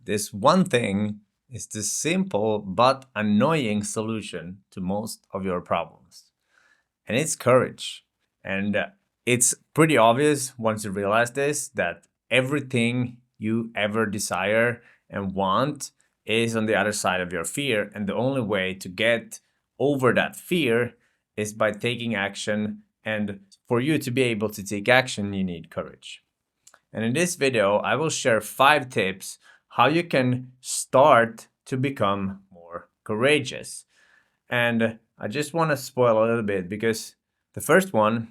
this one thing is the simple but annoying solution to most of your problems. And it's courage. And it's pretty obvious once you realize this that everything you ever desire and want is on the other side of your fear. And the only way to get over that fear is by taking action. And for you to be able to take action, you need courage. And in this video, I will share 5 tips how you can start to become more courageous. And I just want to spoil a little bit because the first one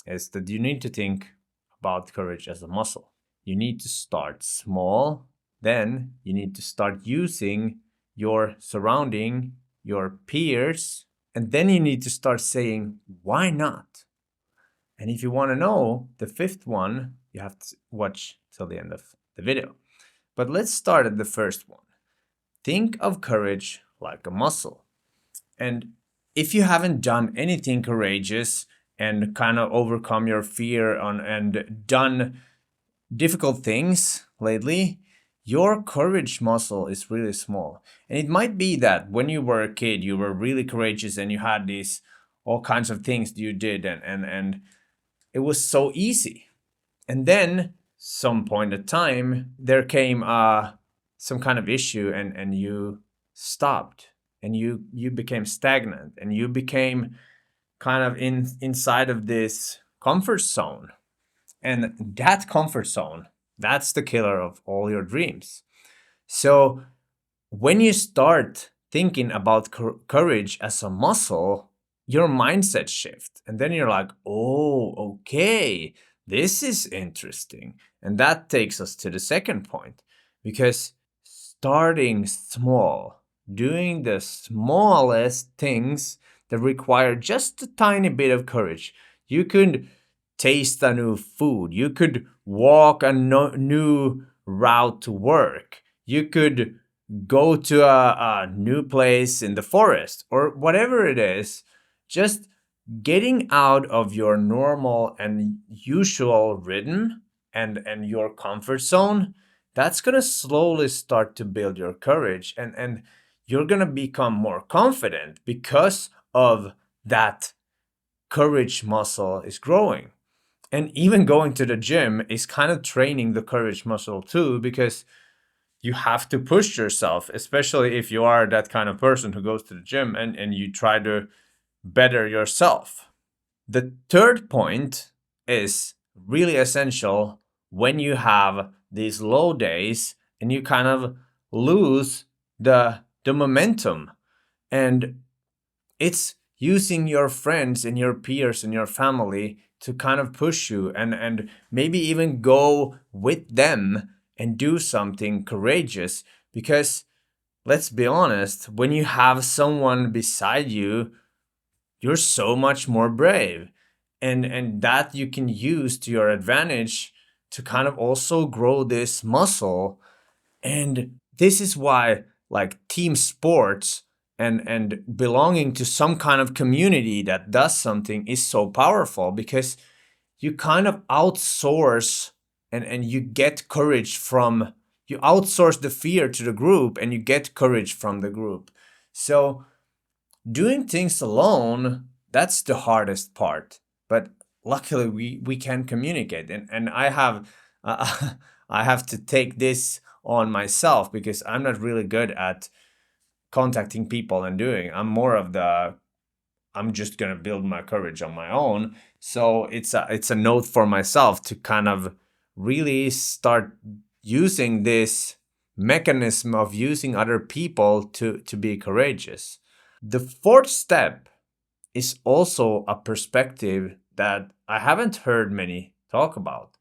is that you need to think about courage as a muscle. You need to start small, then you need to start using your surrounding, your peers, and then you need to start saying, why not? And if you want to know the 5th one, you have to watch till the end of the video. But let's start at the first one. Think of courage like a muscle. And if you haven't done anything courageous and kind of overcome your fear and done difficult things lately, your courage muscle is really small. And it might be that when you were a kid, you were really courageous and you had these all kinds of things you did and it was so easy. And then some point of time, there came some kind of issue and you stopped and you became stagnant and you became kind of inside of this comfort zone. And that comfort zone, that's the killer of all your dreams. So when you start thinking about courage as a muscle, your mindset shift. And then you're like, oh, okay, this is interesting. And that takes us to the second point, because starting small, doing the smallest things that require just a tiny bit of courage. You could taste a new food. You could walk a new route to work. You could go to a new place in the forest or whatever it is. Just getting out of your normal and usual rhythm and your comfort zone, that's going to slowly start to build your courage and you're going to become more confident because of that courage muscle is growing. And even going to the gym is kind of training the courage muscle too, because you have to push yourself, especially if you are that kind of person who goes to the gym and you try to better yourself. The third point is really essential when you have these low days and you kind of lose the momentum. And it's using your friends and your peers and your family to kind of push you and maybe even go with them and do something courageous. Because let's be honest, when you have someone beside you, you're so much more brave. And that you can use to your advantage to kind of also grow this muscle. And this is why like team sports and belonging to some kind of community that does something is so powerful, because you kind of outsource and you get courage from, you outsource the fear to the group and you get courage from the group. So doing things alone, that's the hardest part. But luckily we can communicate and I have I have to take this on myself because I'm not really good at contacting people and doing. I'm more of the, I'm just going to build my courage on my own. So it's a note for myself to kind of really start using this mechanism of using other people to be courageous. The fourth step is also a perspective that I haven't heard many talk about.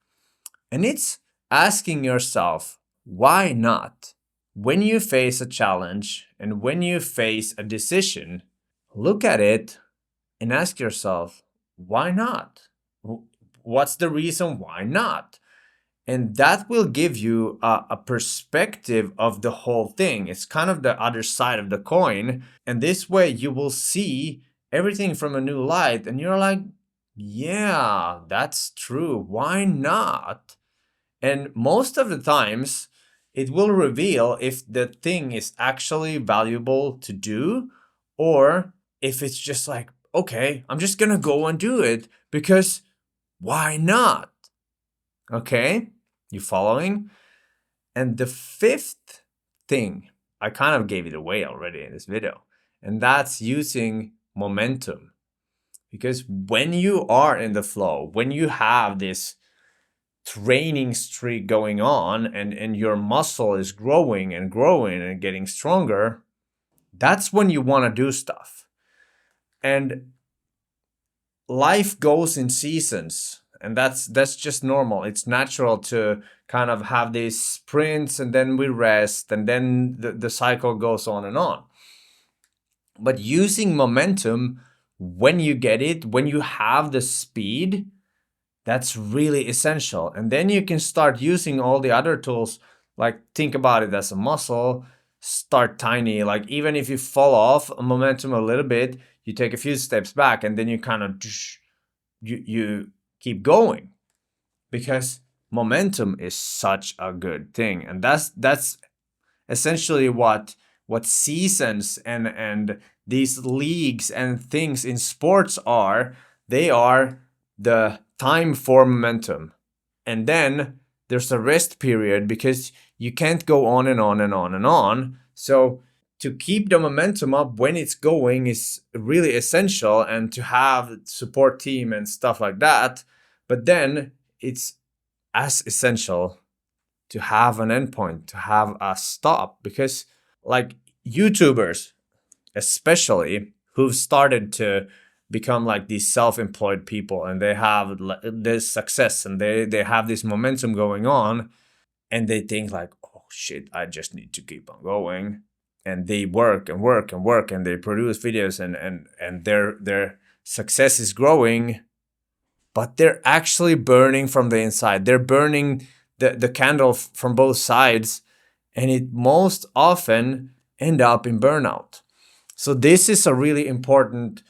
And it's asking yourself, why not? When you face a challenge and when you face a decision, look at it and ask yourself, why not? What's the reason why not? And that will give you a perspective of the whole thing. It's kind of the other side of the coin. And this way you will see everything from a new light. And you're like, yeah, that's true. Why not? And most of the times, it will reveal if the thing is actually valuable to do, or if it's just like, okay, I'm just gonna go and do it because why not? Okay, you following? And the fifth thing, I kind of gave it away already in this video, and that's using momentum. Because when you are in the flow, when you have this training streak going on and your muscle is growing and growing and getting stronger, that's when you want to do stuff. And life goes in seasons, and that's just normal. It's natural to kind of have these sprints and then we rest and then the cycle goes on and on. But using momentum, when you get it, when you have the speed, that's really essential. And then you can start using all the other tools. Like, think about it as a muscle. Start tiny. Like, even if you fall off a momentum a little bit, you take a few steps back and then you kind of you keep going, because momentum is such a good thing. And that's essentially what seasons and these leagues and things in sports are. They are the time for momentum, and then there's a rest period because you can't go on and on and on and on. So to keep the momentum up when it's going is really essential, and to have support team and stuff like that. But then it's as essential to have an endpoint, to have a stop, because like YouTubers, especially, who've started to become like these self-employed people, and they have this success and they have this momentum going on, and they think like, oh shit, I just need to keep on going, and they work and work and work and they produce videos and their success is growing, but they're actually burning from the inside. They're burning the candle from both sides, and it most often end up in burnout. So this is a really important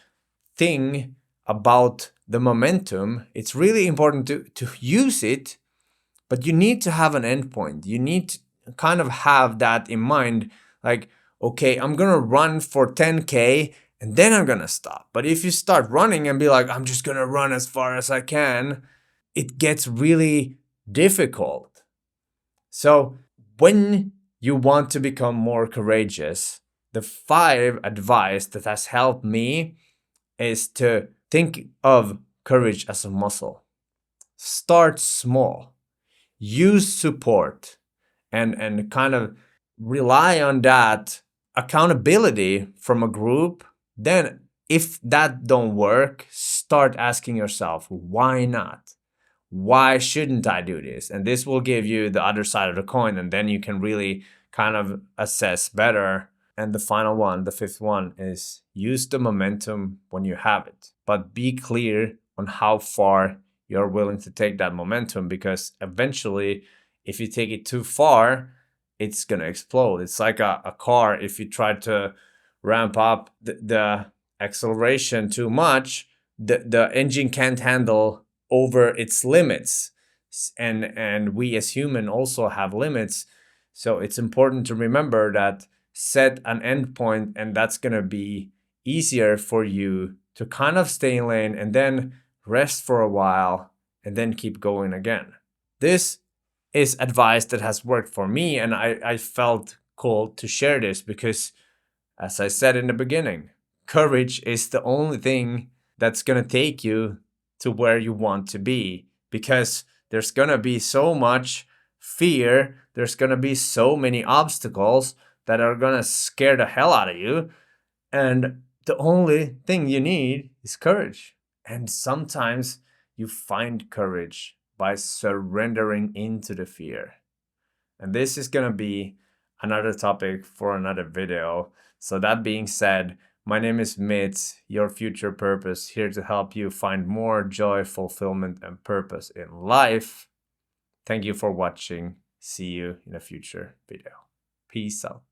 thing about the momentum. It's really important to use it, but you need to have an endpoint. You need to kind of have that in mind. Like, okay, I'm gonna run for 10K and then I'm gonna stop. But if you start running and be like, I'm just gonna run as far as I can, it gets really difficult. So when you want to become more courageous, the 5 advice that has helped me is to think of courage as a muscle. Start small. Use support and kind of rely on that accountability from a group. Then if that don't work, start asking yourself, why not? Why shouldn't I do this? And this will give you the other side of the coin, and then you can really kind of assess better. And the final one, the fifth one, is use the momentum when you have it, but be clear on how far you're willing to take that momentum, because eventually, if you take it too far, it's gonna explode. It's like a car. If you try to ramp up the acceleration too much, the engine can't handle over its limits. And we as human also have limits. So it's important to remember that, set an endpoint, and that's gonna be easier for you to kind of stay in lane and then rest for a while and then keep going again. This is advice that has worked for me, and I felt called to share this because, as I said in the beginning, courage is the only thing that's gonna take you to where you want to be, because there's gonna be so much fear, there's gonna be so many obstacles that are gonna scare the hell out of you, and the only thing you need is courage. And sometimes you find courage by surrendering into the fear. And this is gonna be another topic for another video. So that being said, my name is Mitz, your future purpose, here to help you find more joy, fulfillment, and purpose in life. Thank you for watching. See you in a future video. Peace out.